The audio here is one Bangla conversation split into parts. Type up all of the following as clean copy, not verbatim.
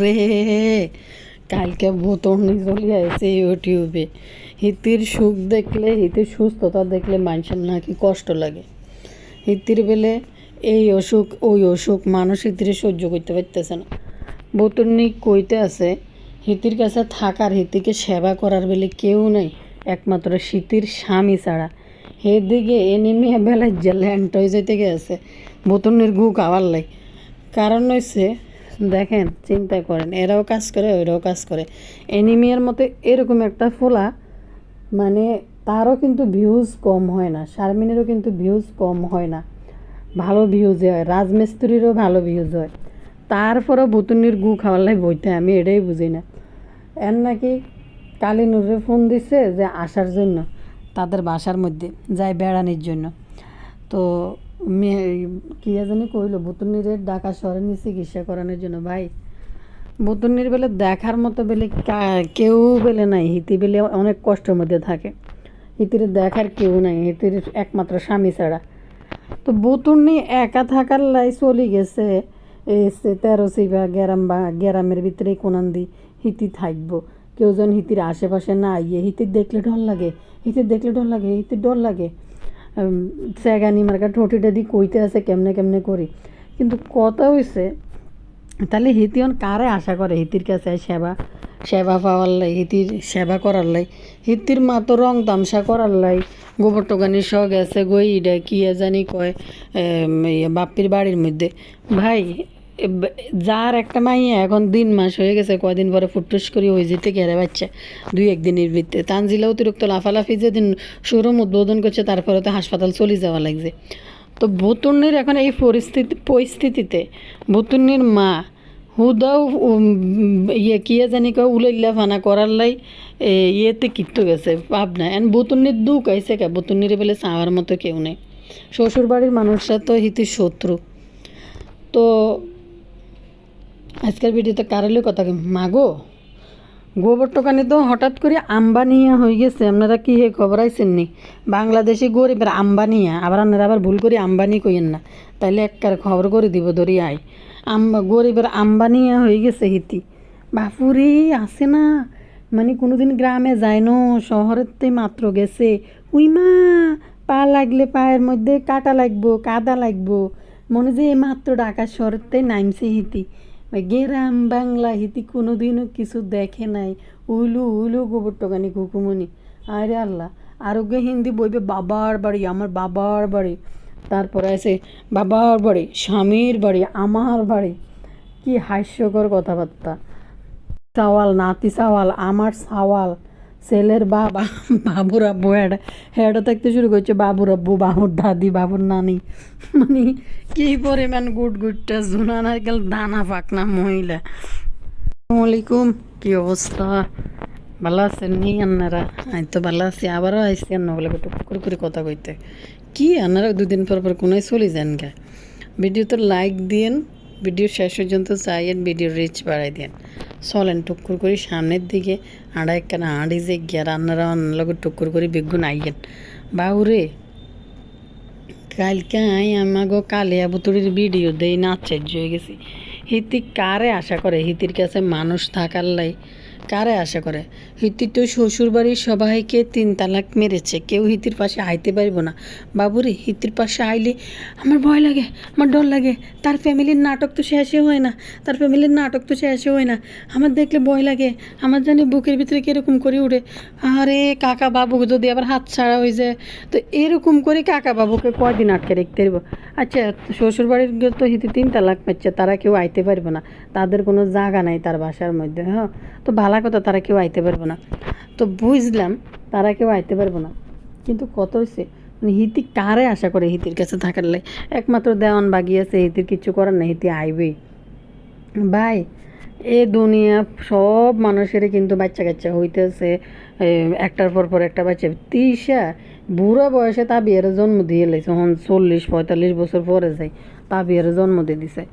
রে কালকে বোতর্নি চলে আসছে ইউটিউবে। হিতির সুখ দেখলে, হিতির সুস্থতা দেখলে মানুষের নাকি কষ্ট লাগে। হিতির বেলে এই অসুখ ওই অসুখ মানুষ হিতির সহ্য করতে পারতেছে না। বোতর্নি কইতে আছে হিতির কাছে থাকার, হিতিকে সেবা করার বেলে কেউ নেই একমাত্র শীতির স্বামী ছাড়া। সেদিকে এনিমিয়া বেলায় যে ল্যান্ড হয়ে যেতে গেছে বোতর্নির গু খাওয়ার লাই। কারণ হচ্ছে দেখেন, চিন্তা করেন, এরাও কাজ করে ওরাও কাজ করে। অ্যানিমিয়ার মতো এরকম একটা ফোলা, মানে তারও কিন্তু ভিউজ কম হয় না, শারমিনেরও কিন্তু ভিউজ কম হয় না, ভালো ভিউজ হয়, রাজমিস্ত্রিরও ভালো ভিউজ হয়। তারপরেও বুতুনির গু খাওয়ার লাই বইতে, আমি এটাই বুঝি না। এর নাকি কালিনুরে ফোন দিছে যে আসার জন্য তাদের বাসার মধ্যে যায় বেড়ানোর জন্য। তো কী জানি কইল বুতুনির ঢাকা শহরে নিয়ে চিকিৎসা করানোর জন্য। ভাই বুতুনির বেলে দেখার মতো বেলে কেউ বেলে নাই, হিতি বেলে অনেক কষ্টের মধ্যে থাকে। হিতির দেখার কেউ নাই, হিতির একমাত্র স্বামী ছাড়া। তো বুতুনি একা থাকার লাই চলে গেছে এই 13 গ্রাম বা গ্রামের ভিতরে কোনান দি হিতি থাকবো। কেউ যেন হিতির আশেপাশে না আইয়ে, হিতির দেখলে ডর লাগে, হিতির দেখলে ডর লাগে, হিতির ডর লাগে। স্যাগানি মার্কা ঠোঁটিটা দিয়ে কইতে আছে কেমনে কেমনে করি। কিন্তু কথা হইছে তাহলে হিতিয়ন কারে আশা করে হিতির কাছে সেবা সেবা পাওয়ার লাই, হিতির সেবা করার লাই। হিতির মা তো রং তামসা করার লাই গোবর টোকানি সহ গেছে গই ইডা কি জানি কয় বাপ্পির বাড়ির মধ্যে। ভাই যার একটা মাইয়া এখন 3 মাস হয়ে গেছে, কয়দিন পরে ফুটফুস করে হয়ে যেতে গেলে বাচ্চা 2-1 দিনের ভিতরে। তানজিলা অতিরিক্ত লাফালাফি যেদিন শোরুম উদ্বোধন করছে তারপরে তো হাসপাতাল চলে যাওয়া লাগছে। তো বুতুন্নির এখন এই পরিস্থিতিতে বুতুন্নির মা হুদাও কিয়ে জানি কয় উলাইল্লা ফানা করার লাই ইয়েতে কিত্তু গেছে ভাবনা। এন বুতুন্নির দুঃখ আইসে কে, বুতুন্নির বেলে চাওয়ার মতো কেউ নেই। শ্বশুর বাড়ির মানুষরা তো হিতির শত্রু। তো আজকের ভিডিওতে কারালে কথা মাগো গোবর টোকানি তো হঠাৎ করে আম্বানিয়া হয়ে গেছে। আপনারা কি হে খবর আইছেন নি? বাংলাদেশি গরিবের আম্বানিয়া, আবার আপনারা আবার ভুল করে আম্বানি কইেন না, তাইলে একবার খবর করে দিব ধরি আয়। গরিবের আম্বানিয়া হয়ে গেছে হিতি। বাপুরে আছে না, মানে কোনোদিন গ্রামে যায় ন, শহরেতে মাত্র গেছে। উইমা পা লাগলে পায়ের মধ্যে কাটা লাগবো, কাদা লাগবো, মনে যে মাত্র ঢাকা শহরেতে নামছে হিতি। গ্রাম বাংলা হিতি কোনোদিনও কিছু দেখে নাই। উইলু উইলু গোবর টোকানি কুকুমনি। আরে আল্লাহ, আরোগ্য হিন্দি বইবে বাবার বাড়ি, আমার বাবার বাড়ি, তারপরে আছে বাবার বাড়ি, স্বামীর বাড়ি, আমার বাড়ি। কি হাস্যকর কথাবার্তা। সাওয়াল নাতি সাওয়াল, আমার সাওয়াল, ছেলের বাবা, বাবুর আব্বু, হেডা থাকতে শুরু করছে বাবুর আব্বু, বাবুর দাদি, বাবুর নানি। মানে কি পরিমাণ গুটটা জুনা নারকেল দানা পাকনা মহিলা। আসসালামু আলাইকুম, কি অবস্থা? ভালো আছেন নি আপনারা? আমি তো ভালো আছি। আবারও আইসি আন্ন বলে টুক করে কথা কইতে। কি আপনারা 2 দিন পর কোনায় চলে যান গা? ভিডিওতে লাইক দিন, ভিডিও শেষ পর্যন্ত চাইয়েন, ভিডিও রিচ বাড়াই দেন। চলেন টুকুর করি সামনের দিকে আড়া একখানা আড়ি যে গিয়া রান্নারা অন্যলোক টুকুর করে বেগুন আইয়েন। বাউরে কালকে আমাগো কালিয়া বুতুড়ির ভিডিও দেই না, আশ্চর্য হয়ে গেছি। হিতি কারে আশা করে হিতির কাছে মানুষ থাকার লাই? কারে আশা করে? হিতি তো শ্বশুর বাড়ির সবাইকে 3 তালাক মেরেছে, কেউ হিতির পাশে আইতে পারব না। বাবুরে হিতির পাশে আইলে আমার ভয় লাগে, আমার ডর লাগে। তার ফ্যামিলির নাটক তো শেষে হয় না, তার ফ্যামিলির নাটক তো শেষে হয় না। আমার দেখলে ভয় লাগে, আমার জানি বুকের ভিতরে কীরকম করে উঠে। আরে কাকা বাবু যদি আবার হাত ছাড়া হয়ে যায়, তো এরকম করে কাকা বাবুকে কয়দিন আটকে রাখতে পারবো? আচ্ছা, শ্বশুরবাড়ির তো হিতে 3 তালাক পাচ্ছে, তারা কেউ আইতে পারবে না, তাদের কোনো জায়গা নাই তার বাসার মধ্যে। হ্যাঁ, তো ভালো কথা, তারা কেউ আইতে পারবো না। তো বুঝলাম তারা কেউ আইতে পারবো না, কিন্তু কত হয়েছে মানে হিতি কারে আশা করে হিতির কাছে থাকার লাই? একমাত্র দেওয়ান বাগিয়েছে, হিতির কিছু করার নেই, হিতি আইবেই। ভাই এ দুনিয়া সব মানুষের কিন্তু বাচ্চা কাচ্চা হইতেছে, একটার পর একটা বাচ্চা। তিশা বুড়ো বয়সে তা বিয়ের জন্ম দিয়ে লাইছে, 40-45 বছর পরে যাই তা বিয়ের জন্ম দিয়ে দিছে।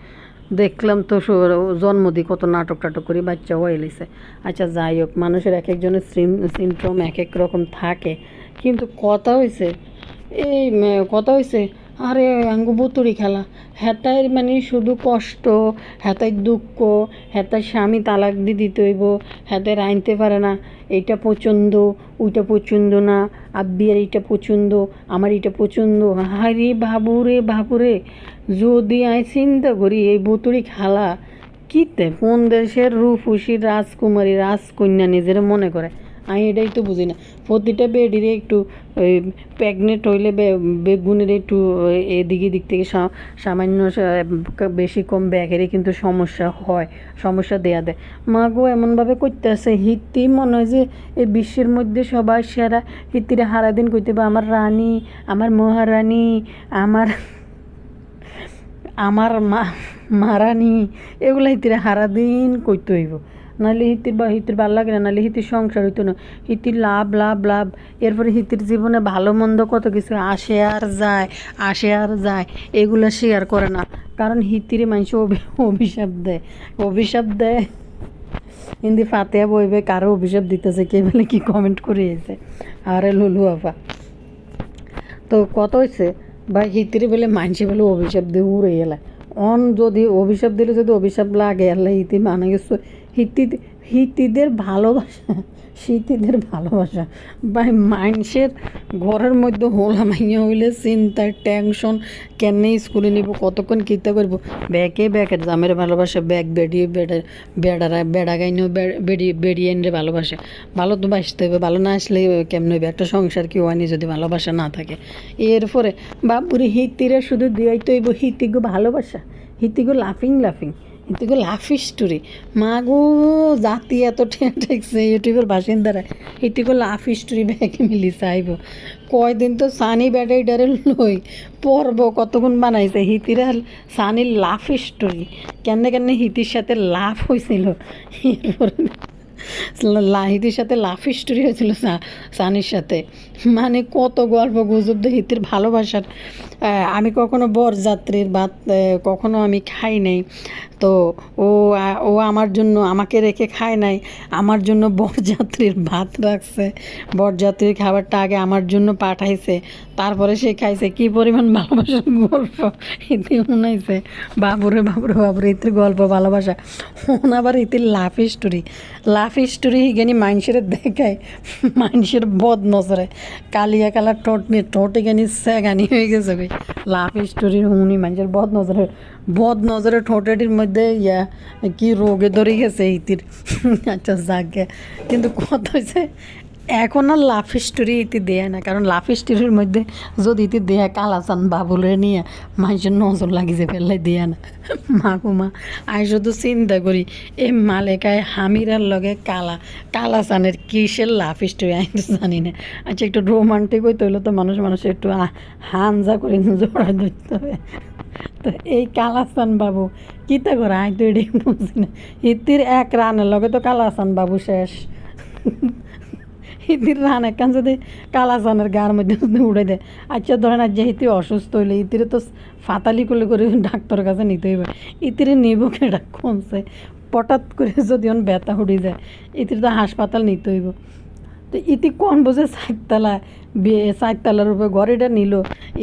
দেখলাম তো জন্ম দিয়ে কত নাটক টাটক করে বাচ্চা হয়ে লিছে। আচ্ছা যাই হোক, মানুষের এক একজনের সিমটম এক এক রকম থাকে। কিন্তু কথা হয়েছে আরে আঙ্গু বুতুরি খেলা, হেতাই মানে শুধু কষ্ট, হেতাই দুঃখ, হেতার স্বামী তালাক দিয়ে দিতে হইব, হেতায় আনতে পারে না, এইটা পছন্দ, ওইটা পছন্দ না, আব্বিয়ার এইটা পছন্দ, আমার এইটা পছন্দ। হারে বাবুরে বাবুরে, যদি আমি চিন্তা করি এই বুতুরি খেলা কীতে কোন দেশের রূপসী রাজকুমারী রাজকন্যা নিজের মনে করে, আমি এটাই তো বুঝি না। প্রতিটা বেডিরে একটু ওই প্রেগনেন্ট হইলে বেগুনের একটু এদিকে দিক থেকে সামান্য বেশি কম ব্যাগেরই কিন্তু সমস্যা হয়, সমস্যা দেয়া দেয়। মা গো এমনভাবে করতে আছে হিতি মনে হয় যে এই বিশ্বের মধ্যে সবার সেরা। হিতিরে সারাদিন কইতে হবে আমার রানী, আমার মহারানী, আমার আমার মারানি, এগুলো হিতিরে সারাদিন কইতে হইব, নাহলে হিতির ভাল লাগে না, নাহলে হিতির সংসার হইতো না। হিতির লাভ লাভ লাভ, এরপরে হিতির জীবনে ভালো মন্দ কত কিছু আসে আর যায়, আসে আর যায়, এগুলো শেয়ার করে না, কারণ হিতিরে মানুষ অভিশাপ দেয়, অভিশাপ দেয়। হিন্দি ফাতেয়া বইবে কারো অভিশাপ দিতেছে, কে বলে কি কমেন্ট করে এসে, আরে লুলু আপা তো কত হয়েছে বা হিতিরে বলে মানুষে বলে অভিশাপ দিয়ে উড়ে এলা অন, যদি অভিশাপ দিলে যদি অভিশাপ লাগে আল্লাহ হিতি মানে গেছো। হিতিদের ভালোবাসা, শীতিদের ভালোবাসা ভাই মানুষের ঘরের মধ্যে হোলা মাইয়া হইলে চিন্তার টেনশন, কেনে স্কুলে নিব, কতক্ষণ কীর্তা করবো, ব্যাগের জামের ভালোবাসা, ব্যাগ বেড়িয়ে বেড়া গাইনেও বেড়িয়ে এনে ভালোবাসা। ভালো তো বাসতে হবে, ভালো না আসলে কেমন হইবে, একটা সংসার কি হয়নি যদি ভালোবাসা না থাকে। এরপরে বাপুরে হিতিরা শুধু দিয়াইতে হইব হিতিগো ভালোবাসা, হিতিগো লাফিং লাফিং, হিতিগো লাফ স্টোরি। মা গো জাতি এত ঠেকছে ইউটিউবের বাসিন্দারা, হিতিগো লাফ স্টোরি ব্যাগে মিলি চাইব। কয়দিন তো সানি ব্যাটাই ডারে লই পর্ব কতক্ষণ বানাইছে হিতিরা সানির লাফ স্টোরি, কেন হিতির সাথে লাভ হয়েছিল। এরপরে লাহিদির সাথে লাফ স্টোরি হয়েছিল সানির সাথে, মানে কত গল্প গুজব দিয়ে হিতির ভালোবাসার। আমি কখনো বরযাত্রীর ভাত কখনো আমি খাই নাই, তো ও আমার জন্য আমাকে রেখে খায় নাই, আমার জন্য বরযাত্রীর ভাত রাখছে, বরযাত্রীর খাবারটা আগে আমার জন্য পাঠাইছে, তারপরে সে খাইছে। কি পরিমাণ ভালোবাসার গল্প ইতি শোনাইছে, বাবুরে বাবুরে বাবুরে ইতির গল্প ভালোবাসা। আবার ইতির লাফ স্টোরি হিগেনি মানুষের দেখায়, মানুষের বদ নজরে কালিয়া কালার ঠোঁটে গেনি স্যাগানি হয়ে গেছে। লাফ স্টোরির হুনি মানুষের বদ নজরে ঠোঁটেটির মধ্যে কি রোগে ধরে গেছে ইতির। আচ্ছা যাকে, কিন্তু কথা হয়েছে এখন আর লাফ স্টোরি ইতি দেয় না, কারণ লাফ স্টোরির মধ্যে যদি ইতি দেয়া কালাচান বাবুলে নিয়ে মানুষের নজর লাগিছে ফেললে দেয়া না। মা গো মা, আমি শুধু চিন্তা করি এই মালেকায় হামিরার লগে কালাচানের কিসের লাফ স্টোরি আমি তো জানি না। আচ্ছা একটু রোমান্টিক হইতে হইলে তো মানুষ একটু হানজা করে জোড়া ধরতে হবে। তো এই কালাচান বাবু কীতা করে আমি তো এটাই বুঝি না। ইতির এক রানের লগে তো কালাচান বাবু শেষ। হিতির রান একখান যদি কালাচানের গার মধ্যে উড়ে দেয়, আচ্ছা ধরেন আজ যে হিতি অসুস্থ হইলে ইতিরে তো ফাতালি করে ডাক্তারের কাছে নিতে হইবে, ইতিরে নিব কেটা কমছে, হঠাৎ করে যদি ওন ব্যথা উঠে যায় ইতির তো হাসপাতাল নিতে হইব। তো ইতি কোন বোঝে চারতলার উপরে ঘরেটা নিল,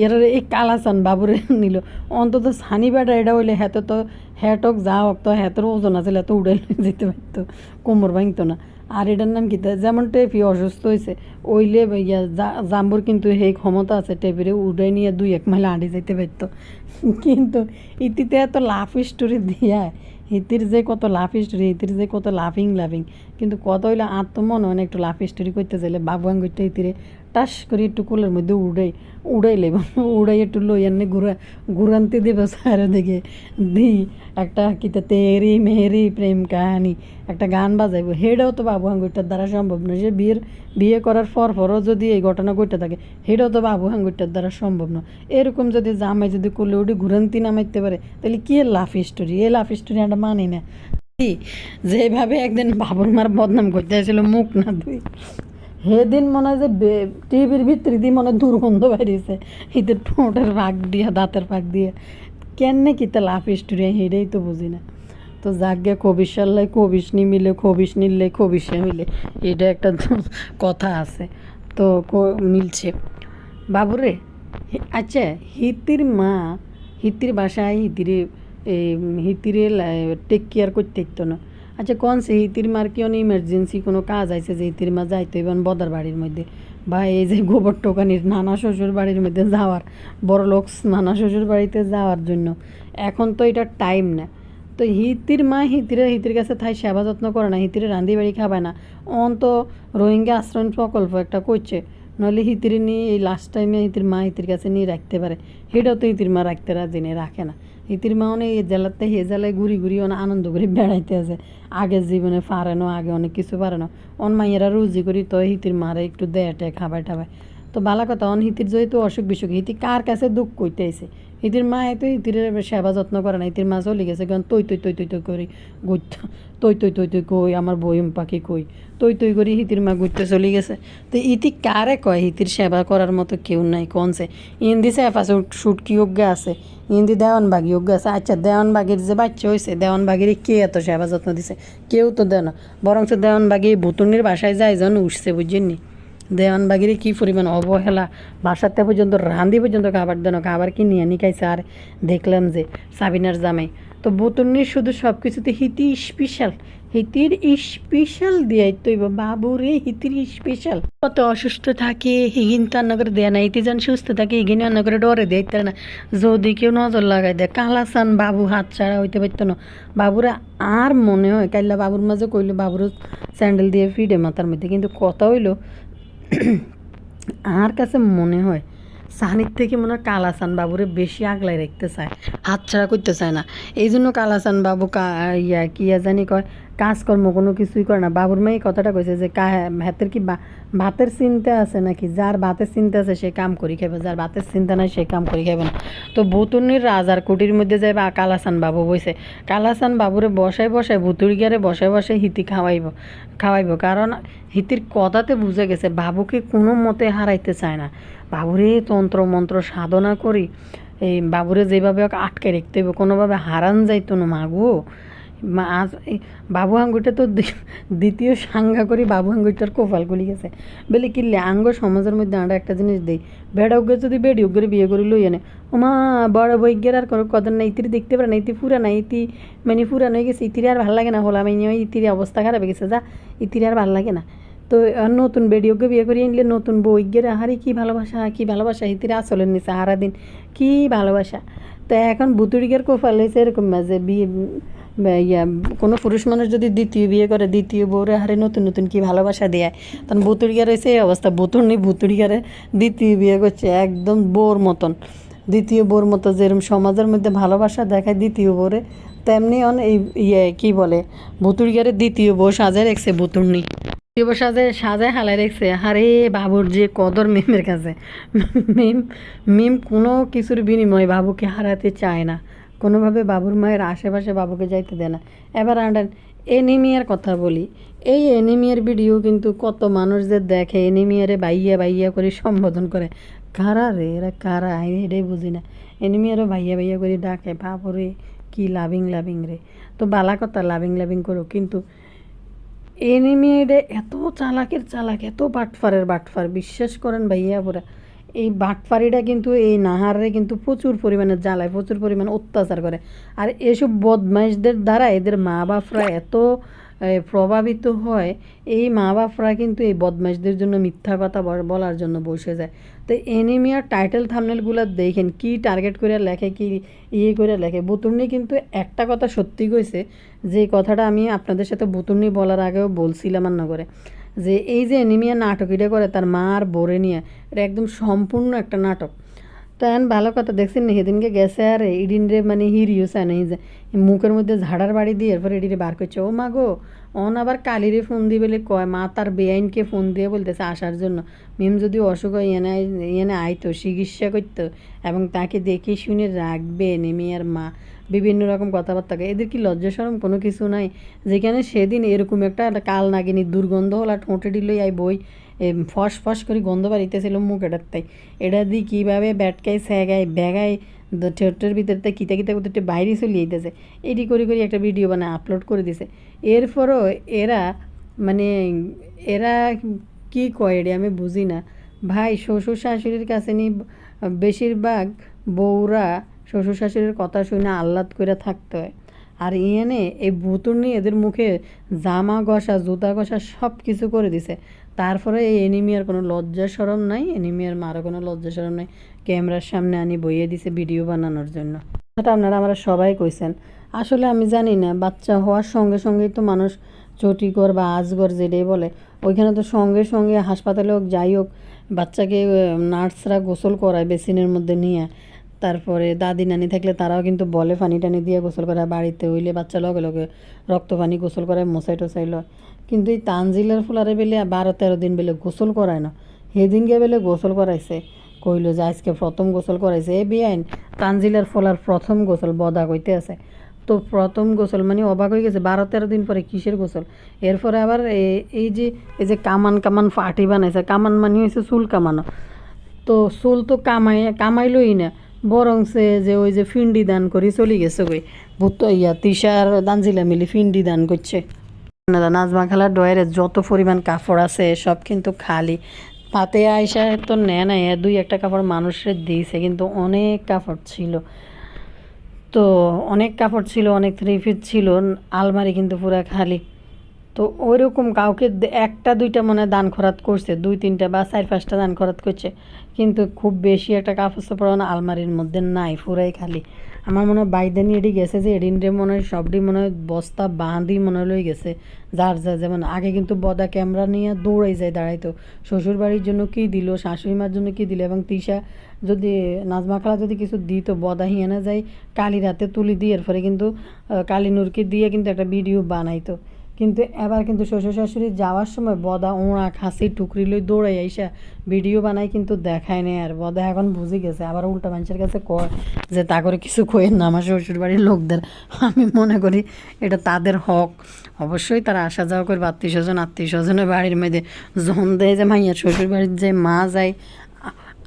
এর এই কালাচান বাবুরে নিল, অন্তত সানি বেটা এটা হইলে হেতে তো হ্যাটক যা হোক তো হেতের ওজন আছে, এত উড়ে যেতে পারতো, কোমর ভাঙতো না। আর এটার নাম কি যেমন টেপি অসুস্থ হয়েছে ওইলে জাম্বুর কিন্তু সেই ক্ষমতা আছে টেপিরে উড়ে নিয়ে 2-1 মাইল আঁড়ি যেতে পারতো। কিন্তু ইতিতে এত লাফ স্টোরি দিয়া হিতির যে কত লাফ স্টোরি, হিতির যে কত লাফিং, কিন্তু কত হইলে আত্মমনে হয় না একটু লাফ স্টোরি করতে চাইলে বাবুয়ান করতে হিতিরে টাস করে একটু কোলের মধ্যে উড়াইলে উড়াই একটু লই এনে ঘুরান্তি দেবে চারিদিকে একটা কিতা তেরি মেহেরি প্রেম কাহানি একটা গান বাজাইব, হেটাও তো বাবু আঙ্গুরটার দ্বারা সম্ভব নয়। যে বিয়ে করার পরও যদি এই ঘটনা ঘটে থাকে হেটাও তো বাবু আঙ্গুরটার দ্বারা সম্ভব নয়। এরকম যদি জামাই যদি করলে ওটি ঘুরান্তি নামাইতে পারে তাহলে কি লাফ স্টোরি, এই লাফ স্টোরি আমরা মানি না। যেভাবে একদিন বাবুর মার বদনাম করতে আসছিল মুখ না ধুই, সেদিন মনে হয় যে টিভির ভিতরে দিয়ে মনে দুর্গন্ধ বেরিয়েছে, এদের ঠোঁটের পাক দিয়ে দাঁতের পাক দিয়ে কেন কিতা লাফ স্টোরি হেঁটেই তো বুঝি না। তো যাকে কবির সাল্লাই কবিস নি মিলে খবিস নিলে খবিসে মিলে, এটা একটা কথা আছে তো মিলছে। বাবুরে আচ্ছা, হিতির বাসায় হিতিরে টেক কেয়ার করতে ইতো না। আচ্ছা কোন সে হিতির মার কি অনেক ইমার্জেন্সি কোনো কাজ আছে যে হিতির মা যাইতে এবং বদার বাড়ির মধ্যে বা এই যে গোবর টোকানির নানা শ্বশুর বাড়ির মধ্যে যাওয়ার, বড় লোক নানা শ্বশুর বাড়িতে যাওয়ার জন্য এখন তো এটা টাইম না। তো হিতির মা হিতির কাছে থাই সেবা যত্ন করে না, হিতিরে রান্ধি বাড়ি খাবায় না। অন তো রোহিঙ্গা আশ্রয় প্রকল্প একটা করছে, নইলে হিতিরে নিয়ে এই লাস্ট টাইমে হিতির মা হিতির কাছে নিয়ে রাখতে পারে, সেটাও তো হিতির মা রাখতে রাজি নেই, রাখে না। হিতির মা অনেক এই জেলাতে হে জেলায় ঘুরি ঘুরি অনেক আনন্দ করে বেড়াইতে আছে, আগের জীবনে পারে না, আগে অনেক কিছু পারে না। অন মাইয়েরা রুজি করি তো হিতির মারে একটু দেয় টেয় খাবাই টাবাই। তো বালা কথা অন হিতির যেহেতু অসুখ বিসুখ, হিতি কার কাছে দুঃখ কইতে আইছে, হিতির মা তো হিতির সেবা যত্ন করে না, হিতির মা চলে গেছে কারণ তৈ করি গুইত, তৈ কই আমার বইম পাখি কই, তৈ করি হিতির মা ঘুরতে চলে গেছে। তো ইতি কারে কয় হিতির সেবা করার মতো কেউ নাই কনছে। ইন্দি সেফা শুট কি যোগ্য আছে, ইন্দি দেওয়ানবাগি যোগ্য আছে। আচ্ছা দেওয়ানবাগির যে বাচ্চা হয়েছে, দেওয়ানবাগির কে এত সেবা যত্ন দিছে, কেউ তো দেয় না। বরং দেওয়ানবাগি ভুতুনির বাসায় যায় যেন উঠছে বুঝছেননি, দেওয়ানবাগিরে কী পরিমাণ অবহেলা, বাসাতে পর্যন্ত রান্ধি পর্যন্ত খাবার দেন, খাবার কি নিয়ে নিকাইছে। আর দেখলাম যে সাবিনার জামাই তো বুতুন্নির শুধু সব কিছুতে হিতি স্পেশাল, হিতির স্পেশাল দিয়াই তৈব বাবুরে, হিতির স্পেশাল। কত অসুস্থ থাকে হিগিন তার নগরে দেয় না, ইতি যেন সুস্থ থাকে হিগিন নগরে ডরে দেয় না। যদি কেউ নজর লাগাই দেয় কালাসান বাবু হাত ছাড়া হইতে পারতো না। বাবুরে আর মনে হয় কাইল্লা বাবুর মাঝে কইলো বাবুর স্যান্ডেল দিয়ে ফিডে মাথার মধ্যে, কিন্তু কথা হইলো আমার কাছে মনে হয় সানির থেকে মনে হয় কালাসান বাবুরে বেশি আগলাই রাখতে চায়, হাতছাড়া করতে চায় না। এই জন্য কালাসান বাবু কিয়া জানি কয় কাজকর্ম কোনো কিছুই করে না। বাবুর মেয়ে কথাটা কইছে যে হাতের কি ভাতের চিন্তা আছে নাকি, যার ভাতের চিন্তা আছে সে কাম করি খাবে, যার ভাতের চিন্তা নাই সে কাম করি খাবে না। তো ভুতুনির রাজার কুটির মধ্যে যাই বা কালাসান বাবু বইছে, কালাসান বাবুরে বসায় ভুতুড়িয়ারে বসায় হিতি খাওয়াইব। কারণ হিতির কথাতে বুঝে গেছে বাবুকে কোনো মতে হারাইতে চায় না। বাবুরে তন্ত্র মন্ত্র সাধনা করি এই বাবুরে যেভাবে আটকে রাখতে হবে, কোনোভাবে হারান যাইতো না মাগো। আজ বাবু আঙ্গুরটা তো দ্বিতীয় সাঙ্গা করি বাবু আঙ্গুরটার কোপাল গুলি গেছে বলে কিনলে আঙ্গ সমাজের মধ্যে আমরা একটা জিনিস দিই, বেড়া উগ্রে যদি বেড়ি উগ্রে বিয়ে করি লই আনে ওমা বড় বৈজ্ঞের আর কোনো কদর নাই, ইতির দেখতে পারে না, ইতি ফুরা নাই, ইতি মানে ফুরান হয়ে গেছে, ইতির আর ভাল লাগে না, হলা মাইনি ইতির অবস্থা খারাপ হয়ে গেছে, যা ইতির আর ভাল লাগে না। তো নতুন বেডিওকে বিয়ে করে আনলে নতুন বৈজ্ঞের আহারে কী ভালোবাসা হিতির আসলের নিচে সারাদিন কী ভালোবাসা। তো এখন বুতুড়িকের কোফাল হয়েছে এরকম যে বিয়ে কোনো পুরুষ মানুষ যদি দ্বিতীয় বিয়ে করে দ্বিতীয় বউরে হারে নতুন কী ভালোবাসা দেয়, তখন বুতুড়িকার হয়েছে এই অবস্থা। বুতুড়িকারে দ্বিতীয় বিয়ে করছে একদম বোর মতন, দ্বিতীয় বোর মতো যেরকম সমাজের মধ্যে ভালোবাসা দেখায় দ্বিতীয় বউরে, তেমনি এই কী বলে বুতুড়িকারে দ্বিতীয় বউ সাজায় রেখেছে বুতুর্নি, সাজায় হালাই রেখেছে। আরে বাবুর যে কদর মেমের কাছে, মিম কোনো কিছুর বিনিময়ে বাবুকে হারাতে চায় না, কোনোভাবে বাবুর মায়ের আশেপাশে বাবুকে যাইতে দেয় না। এবার আন্ডান এনিমিয়ার কথা বলি, এই এনিমিয়ার ভিডিও কিন্তু কত মানুষ যে দেখে, এনিমিয়ারে বাইয়া করে সম্বোধন করে, কারা রে এরা কারা, আমি এটাই বুঝি না। এনিমিয়ারও বাইয়া করে ডাকে, বাবুরে কি লাভিং রে। তো বালা কথা লাভিং করো, কিন্তু এনিমিয়ারে এত চালাক, এত বাটফার বিশ্বাস করেন ভাইয়া পুরা। এই বাটফারিটা কিন্তু এই নাহারে কিন্তু প্রচুর পরিমাণে জ্বালায়, প্রচুর পরিমাণে অত্যাচার করে। আর এসব বদমাইশদের দ্বারা এদের মা বাপরা এত প্রভাবিত হয়, এই মা বাপরা কিন্তু এই বদমাইশদের জন্য মিথ্যা কথা বলার জন্য বসে যায়। তো এনিমিয়ার টাইটেল থাম্বনেলগুলো দেখেন কি টার্গেট করে লেখে, কি করে লেখে। বুতুর্নি কিন্তু একটা কথা সত্যি কইছে, যে কথাটা আমি আপনাদের সাথে বুতুর্নি বলার আগেও বলছিলাম নগরে, যে এই যে এনিমিয়া নাটক এটা করে তার মা আর বোরে নিয়ে, এটা একদম সম্পূর্ণ একটা নাটক। তো এখন ভালো কথা দেখছেন না, সেদিনকে গেছে আর ইডিন রে মানে হিরিও চায় না, যে মুখের মধ্যে ঝাড়ার বাড়ি দিয়ে এরপর এডিরে বার করছে। ও মা গো, অন আবার কালিরে ফোন দিয়ে বলে কয়, মা তার বেআইনকে ফোন দিয়ে বলতেছে আসার জন্য, মিম যদি অসুখ হয় এনে আইতো চিকিৎসা করতো এবং তাকে দেখে শুনে রাখবে। নেমিয়ার মা বিভিন্ন রকম কথাবার্তা, এদের কি লজ্জা শরম কোনো কিছু নাই? যেখানে সেদিন এরকম একটা কাল নাগিনী দুর্গন্ধ হলা ঠোঁটে দিলই আই বই ফস করে গন্ধ বাড়িতেছিল মুখ এটার, তাই এটা দিয়ে কীভাবে ব্যাটকায় স্যাগায় ব্যাগায় ঠোঁটের ভিতরতে কিতা করতে বাইরে চলে যেতেছে, এটি করে একটা ভিডিও বানায় আপলোড করে দিছে। এরপরও এরা কি কয় এটি আমি বুঝি না ভাই। শ্বশুর শাশুড়ির কাছে নি বেশিরভাগ বউরা শ্বশুর শাশুড়ির কথা শুনে আহ্লাদ করে থাকতে হয়। আর ইয়েনে এই ভুতুর নিয়ে এদের মুখে জামা ঘষা জুতা ঘষা সব কিছু করে দিছে। তারপরে এই এনিমিয়ার কোনো লজ্জা শরম নাই, এনিমিয়ার মারও কোনো লজ্জা শরম নাই, ক্যামেরার সামনে আনি বইয়ে দিছে ভিডিও বানানোর জন্য। এটা আপনারা আমরা সবাই কইছেন। আসলে আমি জানি না, বাচ্চা হওয়ার সঙ্গে সঙ্গেই তো মানুষ চটিকর বা আজগর যেটাই বলে, ওইখানে তো সঙ্গে সঙ্গে হাসপাতালে হোক যাই হোক বাচ্চাকে নার্সরা গোসল করায় বেসিনের মধ্যে নিয়ে। তারপরে দাদি নানি থাকলে তারাও কিন্তু বলে পানি টানি দিয়ে গোসল করায়, বাড়িতে হইলে বাচ্চা লগে লগে রক্ত পানি গোসল করায়, মশাই টসাই লয়। কিন্তু এই তানজিলের ফুলারে বেলে 12-13 দিন বেলে গোসল করায় না, সেদিনকে বেলে গোসল করাইছে। কইল যে আজকে প্রথম গোসল করাইছে। এ বেআইন, তানজিলের ফলার প্রথম গোসল বদা কইতে আছে। তো প্রথম গোসল মানে অবাক হয়ে গেছে, 12-13 দিন পরে কিসের গোসল? এরপরে আবার এই যে কামান ফাটি বানাইছে, কামান মানে হয়েছে চুল কামানো। তো চুল তো কামাইলই না, বরং সে যে ওই যে ফিন্ডি দান করি চলে গেছে কই ভূত তিশার দানজিলা মিলি ফিন্ডি দান করছে। নাজমা খালার ডয়ারে যত পরিমাণ কাপড় আছে সব কিন্তু খালি। পাতে আইসা তো নেয় নাই, 2-1টা কাপড় মানুষের দিয়েছে, কিন্তু অনেক কাপড় ছিল। তো অনেক কাপড় ছিল, অনেক থ্রি-পিস ছিল, আলমারি কিন্তু পুরা খালি। তো ওইরকম কাউকে 1-2টা মনে দান খরাত করছে, 2-3টা বা 4-5টা দান খরাত করছে, কিন্তু খুব বেশি একটা কাপড় চোপড় আলমারির মধ্যে নাই, পুরাই খালি। আমার মনে হয় বাইদানি এডি গেছে যে এডিনরে মনে হয় সবডি মনে হয় বস্তা বাঁধি মনে হয় লই গেছে। যার যেমন আগে কিন্তু বদা ক্যামেরা নিয়ে দৌড়াই যায়, দাঁড়াইতো শ্বশুর বাড়ির জন্য কী দিল, শাশুড়ি মার জন্য কী দিল, এবং তিশা যদি নাজমা খালা যদি কিছু দিত বদা হিয়ানা যায় কালি রাতে তুলি দিয়ে এরপরে কিন্তু কালিনুরকে দিয়ে কিন্তু একটা ভিডিও বানাইতো। কিন্তু এবার কিন্তু শ্বশুর শাশুড়ি যাওয়ার সময় বদা ওঁড়া খাসি টুকরি লই দৌড়াই আইসা ভিডিও বানাই, কিন্তু দেখায় নেই। আর বদা এখন বুঝে গেছে, আবার উল্টা মানুষের কাছে কয় যে তা করে কিছু কয়েন না আমার শ্বশুর বাড়ির লোকদের। আমি মনে করি এটা তাদের হক, অবশ্যই তারা আসা যাওয়া করবে, আত্মীয় স্বজনের বাড়ির মধ্যে জন দেয় যে মাইয়ার শ্বশুর বাড়ির যে মা যায়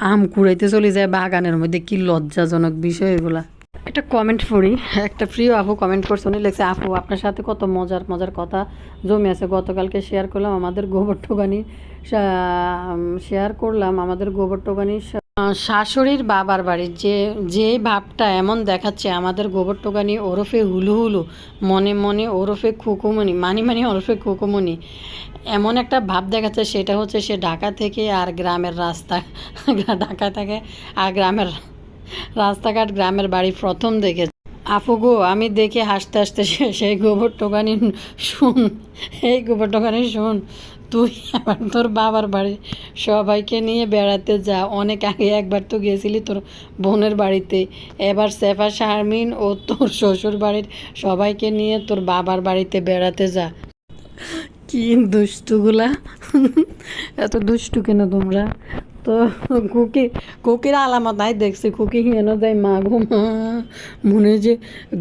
আম কুড়াইতে চলে যায় বাগানের মধ্যে, কি লজ্জাজনক বিষয় এগুলা। একটা কমেন্ট পড়ি, একটা প্রিয় আপু কমেন্ট করছে, উনি লিখছে, আপু আপনার সাথে কত মজার মজার কথা জমে আছে, গতকালকে শেয়ার করলাম আমাদের গোবর টোকানি, শাশুড়ির বাবার বাড়ির যে ভাবটা এমন দেখাচ্ছে, আমাদের গোবর টোকানি ওরফে হুলু হুলু, মনে মনে ওরফে খুকুমনি, মানি ওরফে খুকুমনি, এমন একটা ভাব দেখাচ্ছে, সেটা হচ্ছে সে ঢাকা থেকে আর গ্রামের রাস্তা, ঢাকা থেকে আর গ্রামের রাস্তাঘাট গ্রামের বাড়ি প্রথম দেখে। আপু গো, আমি দেখে হাসতে হাসতে সেই গোবর টোকানি শুন, এই গোবর টোকানি শুন, তুই আবার তোর বাবার বাড়ি সবাইকে নিয়ে বেড়াতে যা। অনেক আগে একবার তো গিয়েছিলি তোর বোনের বাড়িতে, এবার সেফা শারমিন ও তোর শ্বশুর বাড়ির সবাইকে নিয়ে তোর বাবার বাড়িতে বেড়াতে যা। কি দুষ্টুগুলা, এত দুষ্টু কেন তোমরা? তো কুকির আলামত নাই দেখছি, কুকি হেন যায় মা গো মা, মনে যে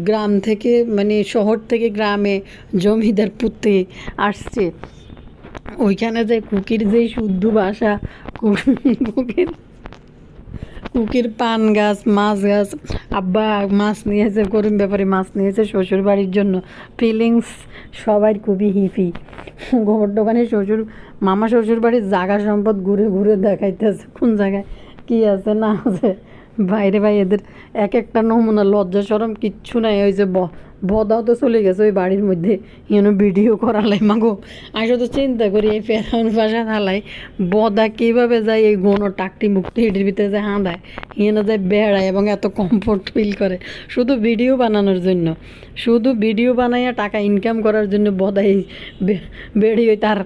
গ্রাম থেকে মানে শহর থেকে গ্রামে জমিদার পুঁতে আসছে, ওইখানে যে কুকির যে শুদ্ধ ভাষা, কুকির পান গাছ, মাছ গাছ, আব্বা মাছ নিয়েছে, করিম ব্যাপারে মাছ নিয়েছে শ্বশুর বাড়ির জন্য, ফিলিংস সবাই খুবই হিপি। গোবর দোকানে মামা শ্বশুর বাড়ির জায়গা সম্পদ ঘুরে ঘুরে দেখাইতেছে কোন জায়গায় কী আছে না আছে। বাইরে ভাই এদের এক একটা নমুনা, লজ্জা শরম কিচ্ছু নাই। ওই যে বদাও তো চলে গেছে ওই বাড়ির মধ্যে, ইয়েন ভিডিও করালাই মাগো। আমি শুধু চিন্তা করি এই ফেরাউন ভাষা থালাই বদা কীভাবে যায় এই গণ টাকটি মুক্তি এটির ভিতরে যায় হাঁদায়, ইয়েন যায় বেড়ায় এবং এত কমফোর্ট ফিল করে শুধু ভিডিও বানানোর জন্য, শুধু ভিডিও বানাইয়া টাকা ইনকাম করার জন্য বদাই বেড়িয়ে তার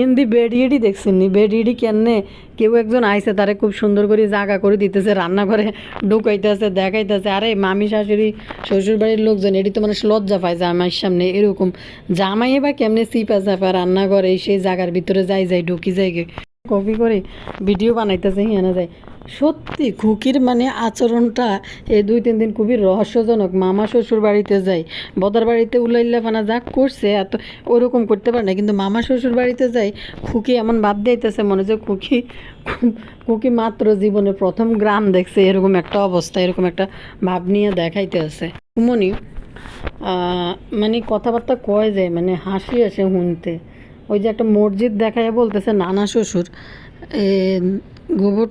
ইন্দি বেড়িয়েডি দেখছেন নি, বেড়িয়েডি কেনে কেউ একজন আইসে তারে খুব সুন্দর করে জাগা করে দিতেছে, রান্না করে ঢুকাইতেছে, দেখাইতেছে। আরে মামি শাশুড়ি শ্বশুর বাড়ির লোকজন এটি তো মানুষ লজ্জা পায় জামাইয়ের সামনে, এরকম জামাই বা কেমনে চিপা চাপা রান্না করে সেই জায়গার ভিতরে যাই ঢুকি যাই কপি করে ভিডিও বানাইতেছে, হিয়ানা যায়। সত্যি খুকির মানে আচরণটা এই 2-3 দিন খুবই রহস্যজনক। মামা শ্বশুর বাড়িতে যাই, বদার বাড়িতে উল্লাইল্লা ফানা যা করছে এত ওরকম করতে পারে না, কিন্তু মামা শ্বশুর বাড়িতে যাই খুকি এমন ভাব দিতেছে মনে যে খুকি মাত্র জীবনে প্রথম গ্রাম দেখছে, এরকম একটা অবস্থা, এরকম একটা ভাব নিয়ে দেখাইতে আছে। মনি মানে কথাবার্তা কয় যায়, মানে হাসি আসে শুনতে। ওই যে একটা মসজিদ দেখায় বলতেছে নানা শ্বশুর গোবর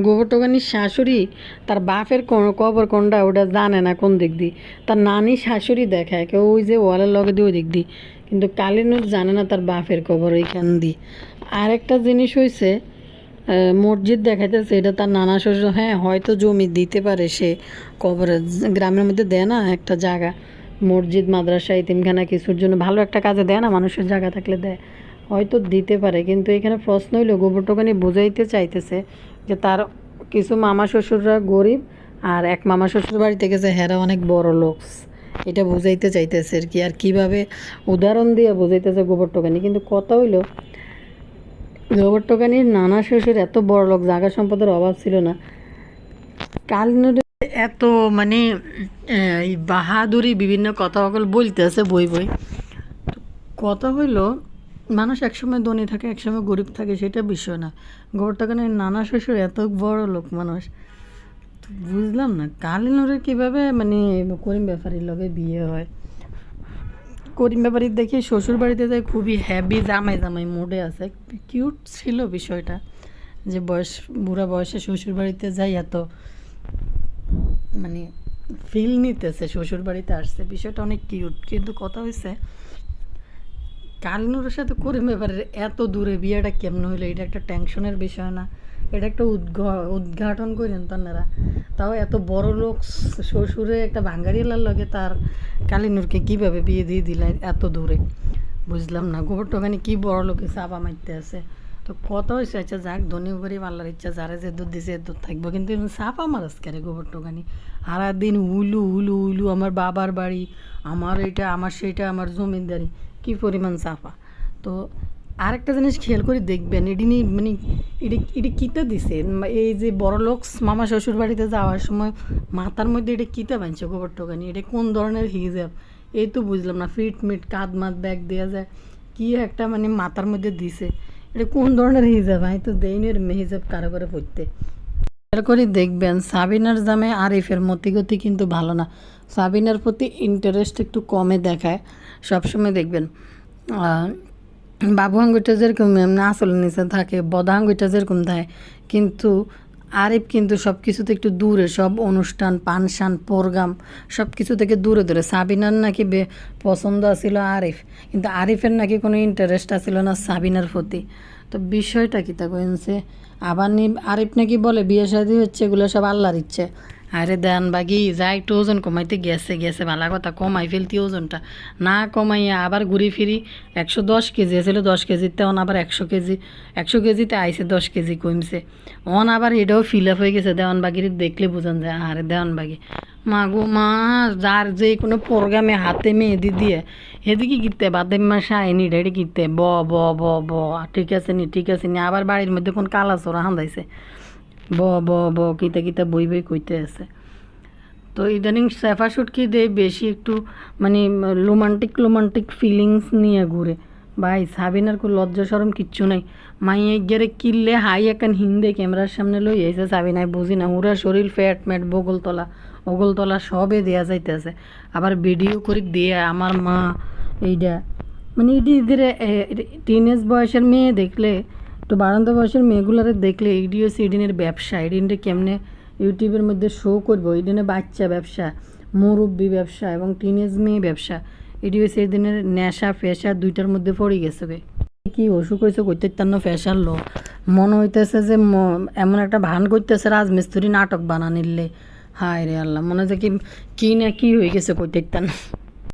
গোবর টোকানির শাশুড়ি তার বাপের কবর কোনটা ওটা জানে না কোন দিক দিয়ে, তার নানি শাশুড়ি দেখায় কেউ ওই যে ওয়ালের লগে দিয়ে ওই দিক দিয়ে, কিন্তু কালিনুর জানে না তার বাপের কবর ওইখান দিয়ে। আরেকটা জিনিস হয়েছে, মসজিদ দেখাইতেছে এটা তার নানা শ্বশুর, হ্যাঁ হয়তো জমি দিতে পারে সে কবরে, গ্রামের মধ্যে দেয় না একটা জায়গা, মসজিদ মাদ্রাসা এতিমখানা কিছুর জন্য ভালো একটা কাজে দেয় না, মানুষের জায়গা থাকলে দেয়, হয়তো দিতে পারে। কিন্তু এখানে প্রশ্ন হইলো গোবর টোকানি বোঝাইতে চাইতেছে যে তার কিছু মামা শ্বশুররা গরিব আর এক মামা শ্বশুর বাড়িতে গেছে হেরা অনেক বড় লোক, এটা বুঝাইতে চাইতেছে আর কি। আর কীভাবে উদাহরণ দিয়ে বোঝাইতেছে গোবর টোকানি, কিন্তু কথা হইলো গোবর টোকানির নানা শ্বশুর এত বড় লোক, জায়গা সম্পদের অভাব ছিল না। কালিনুর এত মানে এই বাহাদুরি বিভিন্ন কথা সকল বলতেছে বই বই। কথা হইলো মানুষ একসময় ধনী থাকে একসময় গরিব থাকে, সেটা বিষয় না। গোবর টোকানির নানা শ্বশুর এত বড় লোক মানুষ, তো বুঝলাম না কালিনুরের কীভাবে মানে করিম ব্যাপারীর লগে বিয়ে হয়। করিম ব্যাপারীর দেখি শ্বশুর বাড়িতে যায় খুবই হ্যাভি জামাই জামাই মুডে আছে, কিউট ছিল বিষয়টা, যে বুড়া বয়সে শ্বশুর বাড়িতে যাই এত মানে ফিল নিতেছে শ্বশুর বাড়িতে আসছে, বিষয়টা অনেক কিউট। কিন্তু কথা হয়েছে কালিনুরের সাথে করিম ব্যাপারের এত দূরে বিয়েটা কেমন হইলো, এটা একটা টেনশনের বিষয় না? এটা একটা উদ্ঘাটন করেন তারা, তাও এত বড় লোক শ্বশুরে একটা ভাঙ্গারিয়ালার লগে তার কালিনুরকে কীভাবে বিয়ে দিয়ে দিলেন এত দূরে, বুঝলাম না। গোবর টোকানি কী বড় লোকে চাপা মারতে আছে, তো কত হয়েছে আচ্ছা যাক ধনী গরিব আল্লাহর ইচ্ছা, যারা যে দুধ দিছে দুধ থাকবো, কিন্তু চাপা মারাস কেন গোবর টোকানি? সারাদিন উলু উলু উলু, আমার বাবার বাড়ি, আমার এইটা আমার সেইটা, আমার জমিদারি, কী পরিমাণ চাপা। তো আরেকটা জিনিস খেয়াল করে দেখবেন, এটি মানে এটি কীটা দিছে, এই যে বড় লোক মামা শ্বশুর বাড়িতে যাওয়ার সময় মাথার মধ্যে এটা কীটা বানছে গোবর টোকানি, এটা কোন ধরনের হিজাব এই তো বুঝলাম না। ফিট মিট কাঁধ মাত ব্যাগ দেওয়া যায় কি একটা মানে মাথার মধ্যে দিছে, এটা কোন ধরনের হিজাব? আমি তো দেইনি হিজাব কারো করে পড়তে। খেয়াল করে দেখবেন সাবিনার জামাই আরিফের মতিগতি কিন্তু ভালো না, সাবিনার প্রতি ইন্টারেস্ট একটু কমে দেখায় সবসময় দেখবেন। বাবু আঙ্গুইটা যেরকম আসল নিচে থাকে, বদা আঙ্গুইটা যেরকম থাকে, কিন্তু আরিফ কিন্তু সব কিছুতে একটু দূরে, সব অনুষ্ঠান পানশান প্রোগ্রাম সব কিছু থেকে দূরে দূরে। সাবিনার নাকি পছন্দ আছিল আরিফ, কিন্তু আরিফের নাকি কোনো ইন্টারেস্ট আছিল না সাবিনার প্রতি। তো বিষয়টা কী তা কইছে আবার আরিফ নাকি বলে বিয়ে শাদী হচ্ছে এগুলো সব আল্লাহর ইচ্ছে। আরে দেন বাগি যা একটু ওজন কমাইতে গেছে গেছে ভালো কথা, কমাই ফেলতি ওজনটা, না কমাইয়া আবার ঘুরি ফিরি 110 কেজি ছিল 10 কেজির, তেমন আবার 100 কেজি, 100 কেজিতে আইসে 10 কেজি কমছে, অন আবার এটাও ফিল আপ হয়ে গেছে। দেওয়ান বাগির দেখলে বোঝান যায় আরে দেওয়ান বাগি মা গো মা, যার যে কোনো প্রোগ্রামে হাতে মেহেদি দিয়ে এদিকে কিনতে বাদে মাসে আইনি রেডি কিনতে ব ব ব ব ঠিক আছে নি ঠিক আছে নি, আবার বাড়ির মধ্যে কোন কালা চোরা হান্দাইছে ব ব ব কিতা কিতা বই বই কইতে আছে। তো ইদানিং সেফা শুটকি দেয় বেশি একটু মানে রোমান্টিক ফিলিংস নিয়ে ঘুরে। ভাই সাবিনার কোনো লজ্জা সরম কিচ্ছু নাই, মাইয়ে গেরে কিনলে হাই একান হিন্দে ক্যামেরার সামনে লই এসে সাবিনাই বুঝি না, ওরা শরীর ফ্যাট ম্যাট বগলতলা ওগলতলা সবে দেয়া যাইতেছে, আবার ভিডিও করে দিয়ে আমার মা এইটা মানে এদের টিনেজ বয়সের মেয়ে দেখলে, তো বারান্দা বয়সের মেয়েগুলারে দেখলে এইডি হচ্ছে এডিনের ব্যবসা, এডিনটা কেমনে ইউটিউবের মধ্যে শো করবো, এডিনে বাচ্চা ব্যবসা, মুরব্বী ব্যবসা এবং টিনেজ মেয়ে ব্যবসা, এটি হচ্ছে এদিনের নেশা ফেশা দুইটার মধ্যে পড়ে গেছে। কি অসুখ হয়েছে করতে ফ্যাশন লো মনে হইতেছে যে এমন একটা ভান করতেছে রাজমিস্ত্রি নাটক বানানিলে, হায় রে আল্লাহ, মনে হচ্ছে কি না কি হয়ে গেছে করতে